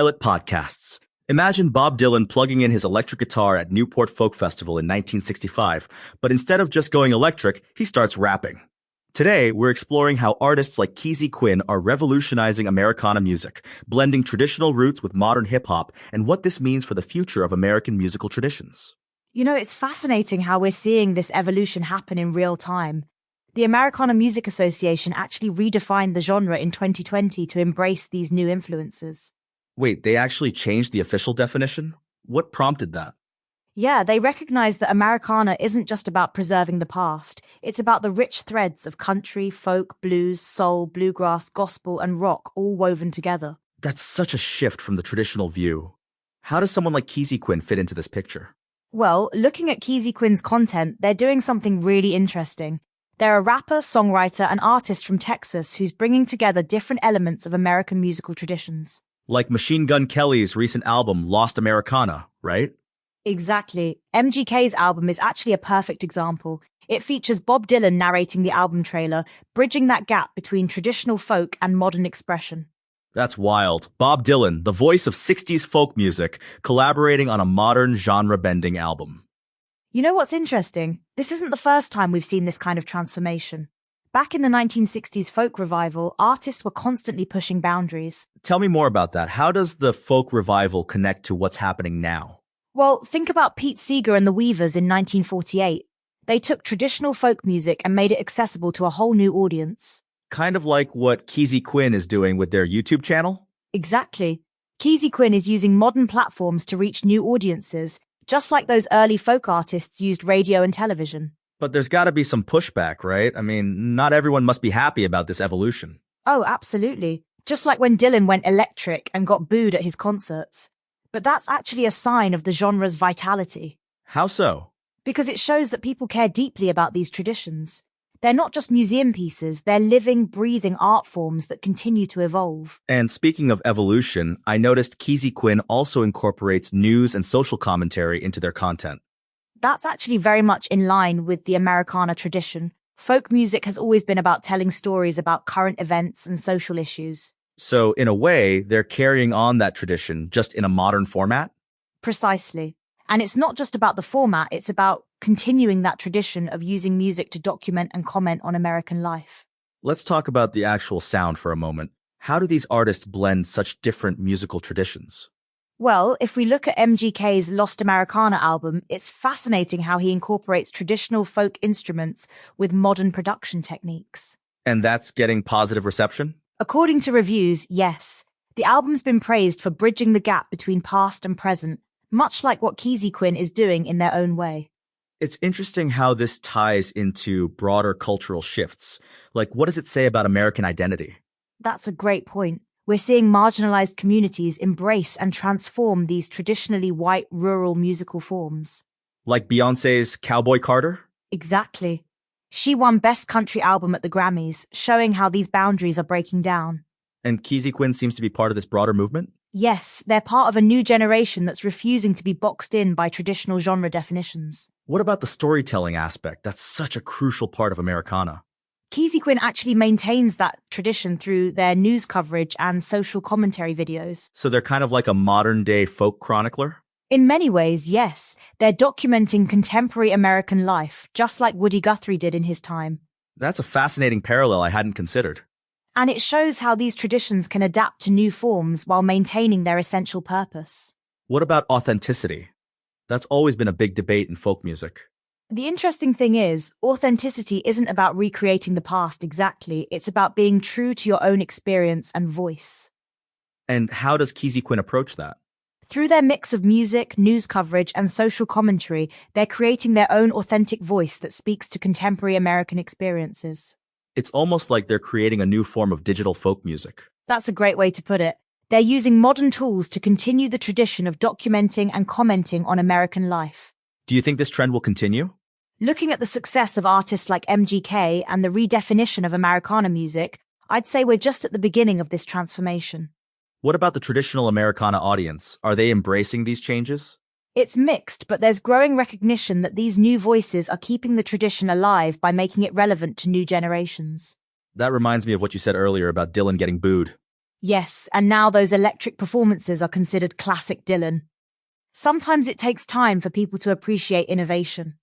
Pilot podcasts. Imagine Bob Dylan plugging in his electric guitar at Newport Folk Festival in 1965, but instead of just going electric, he starts rapping. Today, we're exploring how artists like Keezy Quinn are revolutionizing Americana music, blending traditional roots with modern hip-hop, and what this means for the future of American musical traditions. You know, it's fascinating how we're seeing this evolution happen in real time. The Americana Music Association actually redefined the genre in 2020 to embrace these new influences. Wait, they actually changed the official definition? What prompted that? Yeah, they recognize that Americana isn't just about preserving the past. It's about the rich threads of country, folk, blues, soul, bluegrass, gospel, and rock all woven together. That's such a shift from the traditional view. How does someone like Keezy Quinn fit into this picture? Well, looking at Keezy Quinn's content, they're doing something really interesting. They're a rapper, songwriter, and artist from Texas who's bringing together different elements of American musical traditions. Like Machine Gun Kelly's recent album, Lost Americana, right? Exactly. MGK's album is actually a perfect example. It features Bob Dylan narrating the album trailer, bridging that gap between traditional folk and modern expression. That's wild. Bob Dylan, the voice of 60s folk music, collaborating on a modern genre-bending album. You know what's interesting? This isn't the first time we've seen this kind of transformation. Back in the 1960s folk revival, artists were constantly pushing boundaries. Tell me more about that. How does the folk revival connect to what's happening now? Well, think about Pete Seeger and the Weavers in 1948. They took traditional folk music and made it accessible to a whole new audience. Kind of like what Keezy Quinn is doing with their YouTube channel? Exactly. Keezy Quinn is using modern platforms to reach new audiences, just like those early folk artists used radio and television. But there's got to be some pushback, right? I mean, not everyone must be happy about this evolution. Oh, absolutely. Just like when Dylan went electric and got booed at his concerts. But that's actually a sign of the genre's vitality. How so? Because it shows that people care deeply about these traditions. They're not just museum pieces, they're living, breathing art forms that continue to evolve. And speaking of evolution, I noticed Keezy Quinn also incorporates news and social commentary into their content. That's actually very much in line with the Americana tradition. Folk music has always been about telling stories about current events and social issues. So, in a way, they're carrying on that tradition, just in a modern format? Precisely. And it's not just about the format, it's about continuing that tradition of using music to document and comment on American life. Let's talk about the actual sound for a moment. How do these artists blend such different musical traditions? Well, if we look at MGK's Lost Americana album, it's fascinating how he incorporates traditional folk instruments with modern production techniques. And that's getting positive reception? According to reviews, yes. The album's been praised for bridging the gap between past and present, much like what Keezy Quinn is doing in their own way. It's interesting how this ties into broader cultural shifts. Like, what does it say about American identity? That's a great point. We're seeing marginalized communities embrace and transform these traditionally white rural musical forms. Like Beyoncé's Cowboy Carter? Exactly. She won Best Country Album at the Grammys, showing how these boundaries are breaking down. And Keezy Quinn seems to be part of this broader movement? Yes, they're part of a new generation that's refusing to be boxed in by traditional genre definitions. What about the storytelling aspect? That's such a crucial part of Americana. Keezy Quinn actually maintains that tradition through their news coverage and social commentary videos. So they're kind of like a modern-day folk chronicler? In many ways, yes. They're documenting contemporary American life, just like Woody Guthrie did in his time. That's a fascinating parallel I hadn't considered. And it shows how these traditions can adapt to new forms while maintaining their essential purpose. What about authenticity? That's always been a big debate in folk music. The interesting thing is, authenticity isn't about recreating the past exactly, it's about being true to your own experience and voice. And how does Keezy Quinn approach that? Through their mix of music, news coverage, and social commentary, they're creating their own authentic voice that speaks to contemporary American experiences. It's almost like they're creating a new form of digital folk music. That's a great way to put it. They're using modern tools to continue the tradition of documenting and commenting on American life. Do you think this trend will continue? Looking at the success of artists like MGK and the redefinition of Americana music, I'd say we're just at the beginning of this transformation. What about the traditional Americana audience? Are they embracing these changes? It's mixed, but there's growing recognition that these new voices are keeping the tradition alive by making it relevant to new generations. That reminds me of what you said earlier about Dylan getting booed. Yes, and now those electric performances are considered classic Dylan. Sometimes it takes time for people to appreciate innovation.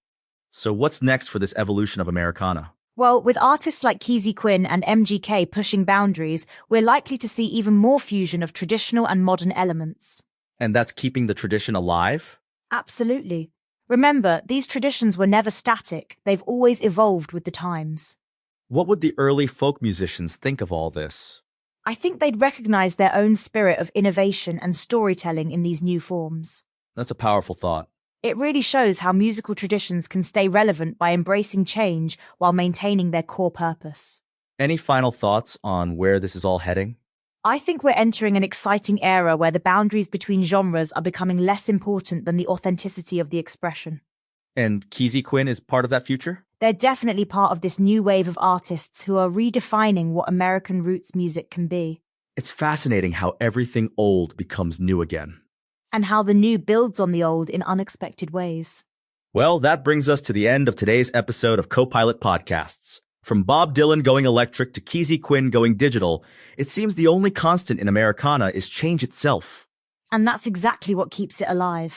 So what's next for this evolution of Americana? Well, with artists like Keezy Quinn and MGK pushing boundaries, we're likely to see even more fusion of traditional and modern elements. And that's keeping the tradition alive? Absolutely. Remember, these traditions were never static, they've always evolved with the times. What would the early folk musicians think of all this? I think they'd recognize their own spirit of innovation and storytelling in these new forms. That's a powerful thought. It really shows how musical traditions can stay relevant by embracing change while maintaining their core purpose. Any final thoughts on where this is all heading? I think we're entering an exciting era where the boundaries between genres are becoming less important than the authenticity of the expression. And Keezy Quinn is part of that future? They're definitely part of this new wave of artists who are redefining what American roots music can be. It's fascinating how everything old becomes new again. And how the new builds on the old in unexpected ways. Well, that brings us to the end of today's episode of Copilot Podcasts. From Bob Dylan going electric to Keezy Quinn going digital, it seems the only constant in Americana is change itself. And that's exactly what keeps it alive.